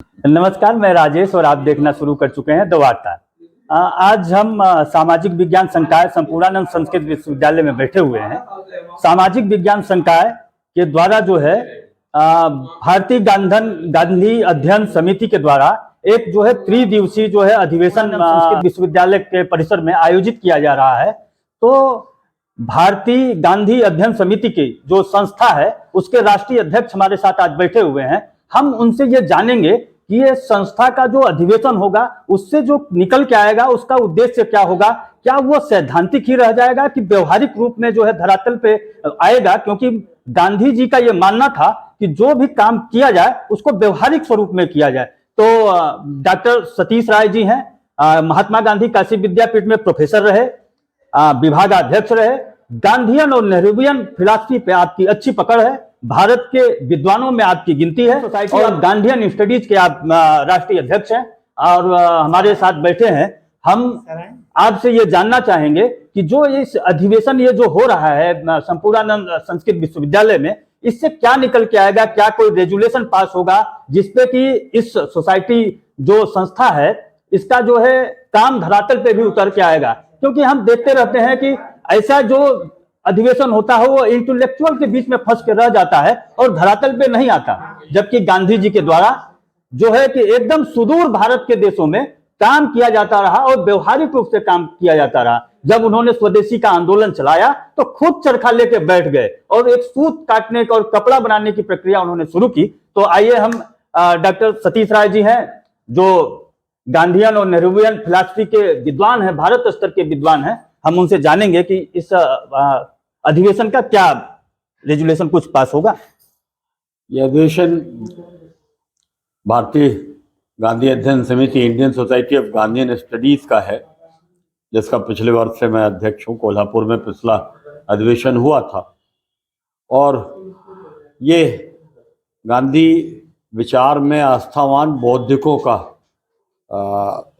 नमस्कार, मैं राजेश और आप देखना शुरू कर चुके हैं द वार्ता। आज हम सामाजिक विज्ञान संकाय संपूर्णानंद संस्कृत विश्वविद्यालय में बैठे हुए हैं। सामाजिक विज्ञान संकाय के द्वारा जो है भारतीय गांधी अध्ययन समिति के द्वारा एक जो है त्रिदिवसीय जो है अधिवेशन संस्कृत विश्वविद्यालय के परिसर में आयोजित किया जा रहा है। तो भारतीय गांधी अध्ययन समिति की जो संस्था है उसके राष्ट्रीय अध्यक्ष हमारे साथ आज बैठे हुए हैं। हम उनसे ये जानेंगे कि ये संस्था का जो अधिवेशन होगा उससे जो निकल के आएगा उसका उद्देश्य क्या होगा, क्या वो सैद्धांतिक ही रह जाएगा कि व्यवहारिक रूप में जो है धरातल पे आएगा, क्योंकि गांधी जी का ये मानना था कि जो भी काम किया जाए उसको व्यवहारिक स्वरूप में किया जाए। तो डॉक्टर सतीश राय जी हैं, महात्मा गांधी काशी विद्यापीठ में प्रोफेसर रहे, विभागाध्यक्ष रहे, गांधीयन और नेहरूवियन फिलॉसफी पे आपकी अच्छी पकड़ है, भारत के विद्वानों में आपकी गिनती है, सोसाइटी ऑफ गांधीयन स्टडीज के आप राष्ट्रीय अध्यक्ष हैं और हमारे साथ बैठे हैं। हम आपसे ये जानना चाहेंगे कि जो इस अधिवेशन ये जो हो रहा है संपूर्णानंद संस्कृत विश्वविद्यालय में, इससे क्या निकल के आएगा, क्या कोई रेजुलेशन पास होगा जिसपे कि इस सोसाइटी जो संस्था है इसका जो है काम धरातल पे भी उतर के आएगा। क्योंकि हम देखते रहते हैं कि ऐसा जो अधिवेशन होता है वो इंटेलेक्चुअल के बीच में फंस के रह जाता है और धरातल पे नहीं आता, जबकि गांधी जी के द्वारा जो है कि एकदम सुदूर भारत के देशों में काम किया जाता रहा और व्यवहारिक रूप से काम किया जाता रहा। जब उन्होंने स्वदेशी का आंदोलन चलाया तो खुद चरखा लेके बैठ गए और एक सूत काटने का और कपड़ा बनाने की प्रक्रिया उन्होंने शुरू की। तो आइए हम डॉक्टर सतीश राय जी हैं जो गांधीयन और नेहरूवियन फिलॉसफी के विद्वान हैं, भारत स्तर के विद्वान हैं, हम उनसे जानेंगे कि इस अधिवेशन का क्या रेजुलेशन कुछ पास होगा। यह अधिवेशन भारतीय गांधी अध्ययन समिति Indian society of Gandhian studies का है, जिसका पिछले वर्ष से मैं अध्यक्ष हूँ। कोल्हापुर में पिछला अधिवेशन हुआ था और ये गांधी विचार में आस्थावान बौद्धिकों का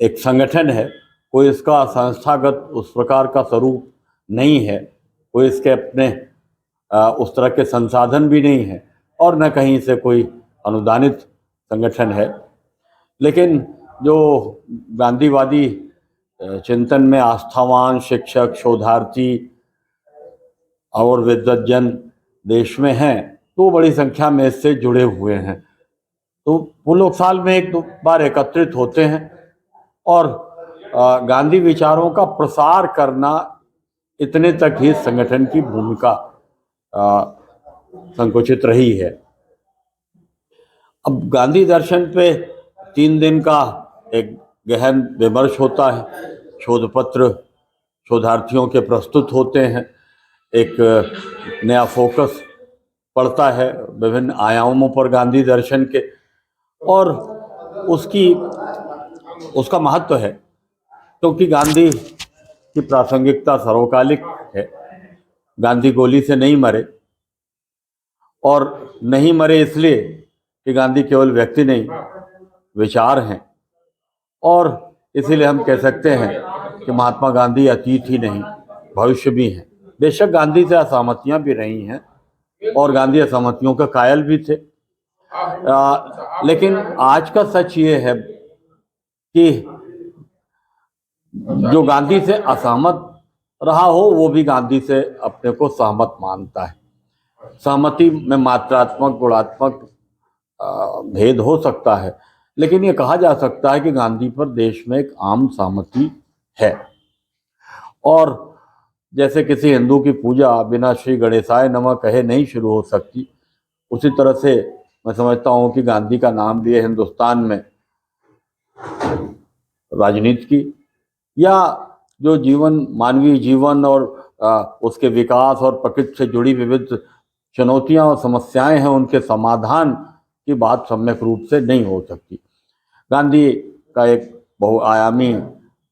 एक संगठन है। कोई इसका संस्थागत उस प्रकार का स्वरूप नहीं है, कोई इसके अपने उस तरह के संसाधन भी नहीं है और न कहीं से कोई अनुदानित संगठन है। लेकिन जो गांधीवादी चिंतन में आस्थावान शिक्षक, शोधार्थी और विद्वज्जन देश में हैं, तो बड़ी संख्या में इससे जुड़े हुए हैं। तो वो लोग साल में एक दो बार एकत्रित होते हैं और गांधी विचारों का प्रसार करना, इतने तक ही संगठन की भूमिका संकुचित रही है। अब गांधी दर्शन पे 3 दिन का एक गहन विमर्श होता है, शोध पत्र शोधार्थियों के प्रस्तुत होते हैं, एक नया फोकस पड़ता है विभिन्न आयामों पर गांधी दर्शन के, और उसका महत्व है क्योंकि गांधी की प्रासंगिकता सर्वकालिक है। गांधी गोली से नहीं मरे, और नहीं मरे इसलिए कि गांधी केवल व्यक्ति नहीं, विचार हैं, और इसीलिए हम कह सकते हैं कि महात्मा गांधी अतीत ही नहीं भविष्य भी हैं। बेशक गांधी से असहमतियां भी रही हैं और गांधी असहमतियों का कायल भी थे, लेकिन आज का सच ये है कि जो गांधी से असहमत रहा हो वो भी गांधी से अपने को सहमत मानता है। सहमति में मात्रात्मक गुणात्मक भेद हो सकता है, लेकिन ये कहा जा सकता है कि गांधी पर देश में एक आम सहमति है। और जैसे किसी हिंदू की पूजा बिना श्री गणेशाय नमः कहे नहीं शुरू हो सकती, उसी तरह से मैं समझता हूँ कि गांधी का नाम लिए हिंदुस्तान में राजनीति की या जो मानवीय जीवन और उसके विकास और प्रकृति से जुड़ी विविध चुनौतियां और समस्याएं हैं, उनके समाधान की बात सम्यक रूप से नहीं हो सकती। गांधी का एक बहुआयामी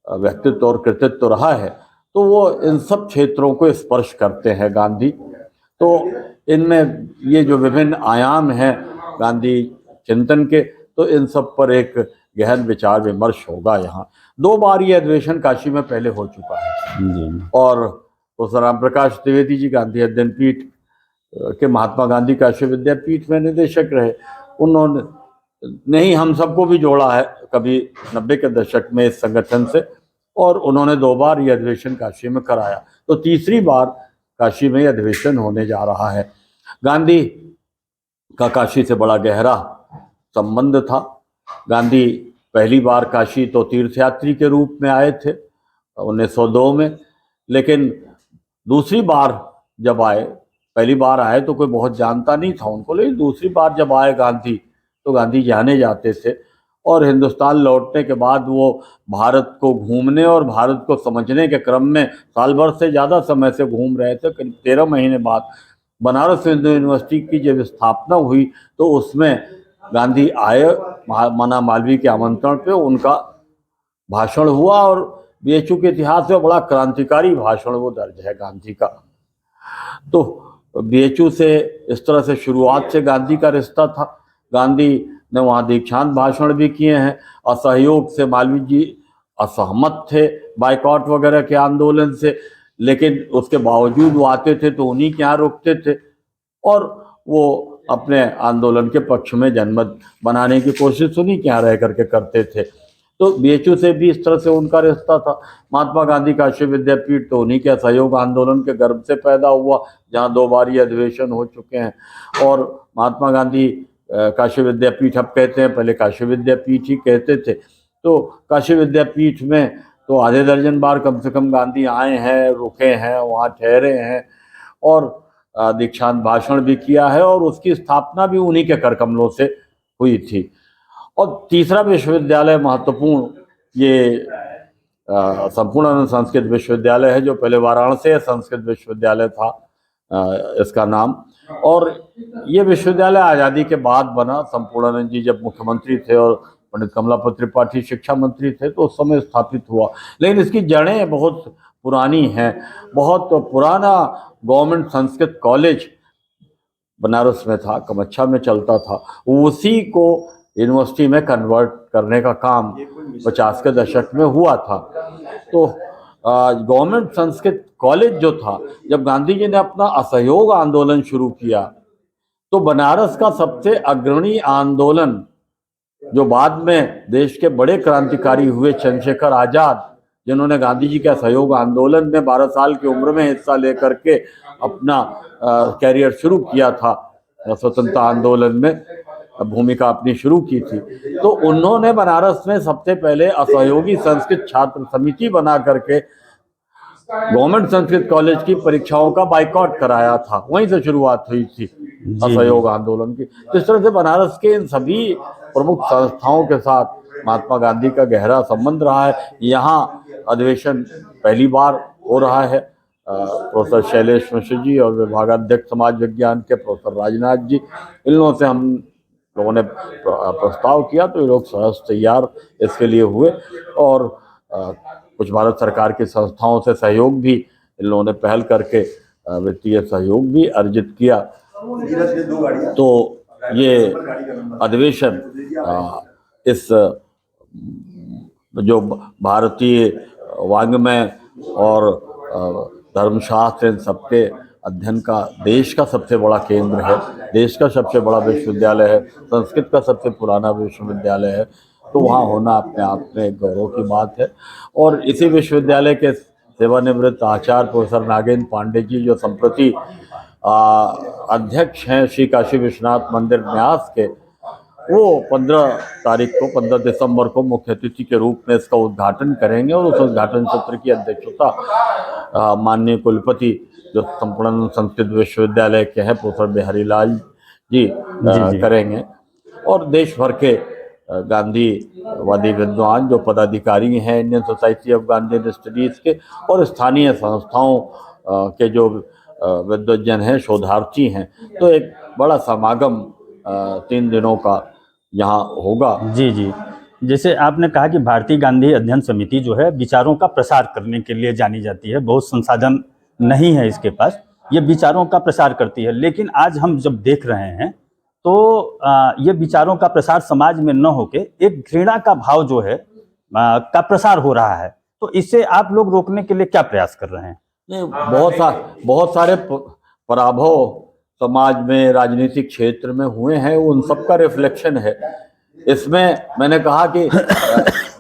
व्यक्तित्व और कृतित्व रहा है, तो वो इन सब क्षेत्रों को स्पर्श करते हैं गांधी। तो इनमें ये जो विभिन्न आयाम हैं गांधी चिंतन के, तो इन सब पर एक गहन विचार विमर्श होगा। यहाँ 2 बार ये अधिवेशन काशी में पहले हो चुका है और तो राम प्रकाश द्विवेदी जी गांधी अध्ययन पीठ के महात्मा गांधी काशी विद्यापीठ में निदेशक रहे। उन्होंने नहीं, हम सबको भी जोड़ा है कभी 90 के दशक में इस संगठन से, और उन्होंने 2 बार ये अधिवेशन काशी में कराया, तो तीसरी बार काशी में अधिवेशन होने जा रहा है। गांधी का काशी से बड़ा गहरा संबंध था। गांधी पहली बार काशी तो तीर्थयात्री के रूप में आए थे 1902 में, लेकिन दूसरी बार जब आए, पहली बार आए तो कोई बहुत जानता नहीं था उनको, लेकिन दूसरी बार जब आए गांधी, तो गांधी जाने जाते थे, और हिंदुस्तान लौटने के बाद वो भारत को घूमने और भारत को समझने के क्रम में साल भर से ज़्यादा समय से घूम रहे थे। करीब 13 महीने बाद बनारस हिंदू यूनिवर्सिटी की जब स्थापना हुई, तो उसमें गांधी आए, मना मालवीय के आमंत्रण पे उनका भाषण हुआ, और बीएचयू के इतिहास में बड़ा क्रांतिकारी भाषण वो दर्ज है गांधी का। तो बीएचयू से इस तरह से शुरुआत से गांधी का रिश्ता था। गांधी ने वहाँ दीक्षांत भाषण भी किए हैं। असहयोग से मालवीय जी असहमत थे बाइकॉट वगैरह के आंदोलन से, लेकिन उसके बावजूद वो आते थे तो उन्हीं के यहाँ रुकते थे, और वो अपने आंदोलन के पक्ष में जनमत बनाने की कोशिश उन्हीं के यहाँ रह करके करते थे। तो बीएचयू से भी इस तरह से उनका रिश्ता था। महात्मा गांधी काशी विद्यापीठ तो उन्हीं के असहयोग आंदोलन के गर्भ से पैदा हुआ, जहाँ 2 बार ये अधिवेशन हो चुके हैं। और महात्मा गांधी काशी विद्यापीठ अब कहते हैं, पहले काशी विद्यापीठ ही कहते थे। तो काशी विद्यापीठ में तो आधे दर्जन बार कम से कम गांधी आए हैं, रुके हैं, वहाँ ठहरे हैं, और दीक्षांत भाषण भी किया है, और उसकी स्थापना भी उन्हीं के कर कमलों से हुई थी। और तीसरा विश्वविद्यालय महत्वपूर्ण ये संपूर्णानंद संस्कृत विश्वविद्यालय है, जो पहले वाराणसी संस्कृत विश्वविद्यालय था इसका नाम। और ये विश्वविद्यालय आज़ादी के बाद बना। संपूर्णानंद जी जब मुख्यमंत्री थे और पंडित कमलापति त्रिपाठी शिक्षा मंत्री थे, तो उस समय स्थापित हुआ, लेकिन इसकी जड़ें बहुत पुरानी हैं। बहुत पुराना गवर्नमेंट संस्कृत कॉलेज बनारस में था, कमच्छा में चलता था, उसी को यूनिवर्सिटी में कन्वर्ट करने का काम 50 के दशक में हुआ था। तो गवर्नमेंट संस्कृत कॉलेज जो था, जब गांधी जी ने अपना असहयोग आंदोलन शुरू किया, तो बनारस का सबसे अग्रणी आंदोलन, जो बाद में देश के बड़े क्रांतिकारी हुए चंद्रशेखर आजाद, जिन्होंने गांधी जी के असहयोग आंदोलन में 12 साल की उम्र में हिस्सा लेकर के अपना कैरियर शुरू किया था, स्वतंत्रता आंदोलन में भूमिका अपनी शुरू की थी, तो उन्होंने बनारस में सबसे पहले असहयोगी संस्कृत छात्र समिति बना करके गवर्नमेंट संस्कृत कॉलेज की परीक्षाओं का बाइकॉट कराया था। वहीं से शुरुआत हुई थी असहयोग आंदोलन की। तो इस तरह से बनारस के इन सभी प्रमुख संस्थाओं के साथ महात्मा गांधी का गहरा संबंध रहा है। यहाँ अधिवेशन पहली बार हो रहा है। प्रोफेसर शैलेश मिश्र जी और विभागाध्यक्ष समाज विज्ञान के प्रोफेसर राजनाथ जी, इन लोगों से हम लोगों ने प्रस्ताव किया, तो ये लोग सहज तैयार इसके लिए हुए, और कुछ भारत सरकार की संस्थाओं से सहयोग भी इन लोगों ने पहल करके वित्तीय सहयोग भी अर्जित किया। तो ये अधिवेशन इस जो भारतीय वाङ्मय और धर्मशास्त्र इन सबके अध्ययन का देश का सबसे बड़ा केंद्र है, देश का सबसे बड़ा विश्वविद्यालय है, संस्कृत का सबसे पुराना विश्वविद्यालय है, तो वहाँ होना अपने आप में एक गौरव की बात है। और इसी विश्वविद्यालय के सेवानिवृत्त आचार्य प्रोफेसर नागेंद्र पांडे जी, जो संप्रति अध्यक्ष हैं श्री काशी विश्वनाथ मंदिर न्यास के, वो 15 दिसंबर को मुख्य अतिथि के रूप में इसका उद्घाटन करेंगे, और उस उद्घाटन सत्र की अध्यक्षता माननीय कुलपति जो संपूर्णानंद संस्कृत विश्वविद्यालय के हैं प्रोफेसर बिहारी लाल जी करेंगे। और देश भर के गांधीवादी विद्वान जो पदाधिकारी हैं Indian society of Gandhi studies के, और स्थानीय संस्थाओं के जो विद्वजन हैं, शोधार्थी हैं, तो एक बड़ा समागम 3 दिनों का यहाँ होगा। जी, जैसे आपने कहा कि भारतीय गांधी अध्ययन समिति जो है विचारों का प्रसार करने के लिए जानी जाती है, बहुत संसाधन नहीं है इसके पास, ये विचारों का प्रसार करती है। लेकिन आज हम जब देख रहे हैं तो ये विचारों का प्रसार समाज में न होके एक घृणा का भाव जो है का प्रसार हो रहा है, तो इससे आप लोग रोकने के लिए क्या प्रयास कर रहे हैं? नहीं, बहुत सारे पराभव समाज में, राजनीतिक क्षेत्र में हुए हैं, उन सब का रिफ्लेक्शन है इसमें मैंने कहा कि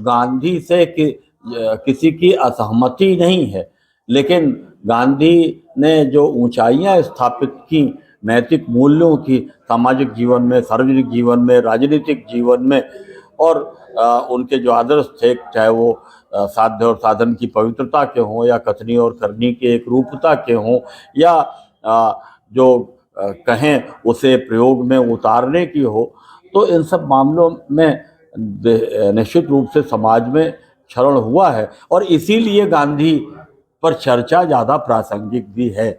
गांधी से किसी की असहमति नहीं है, लेकिन गांधी ने जो ऊंचाइयां स्थापित की नैतिक मूल्यों की सामाजिक जीवन में, सार्वजनिक जीवन में, राजनीतिक जीवन में, और उनके जो आदर्श थे, चाहे वो साध्य और साधन की पवित्रता के हों, या कथनी और करनी के एक रूपता के हों, या जो कहें उसे प्रयोग में उतारने की हो, तो इन सब मामलों में निश्चित रूप से समाज में क्षरण हुआ है, और इसीलिए गांधी पर चर्चा ज़्यादा प्रासंगिक भी है।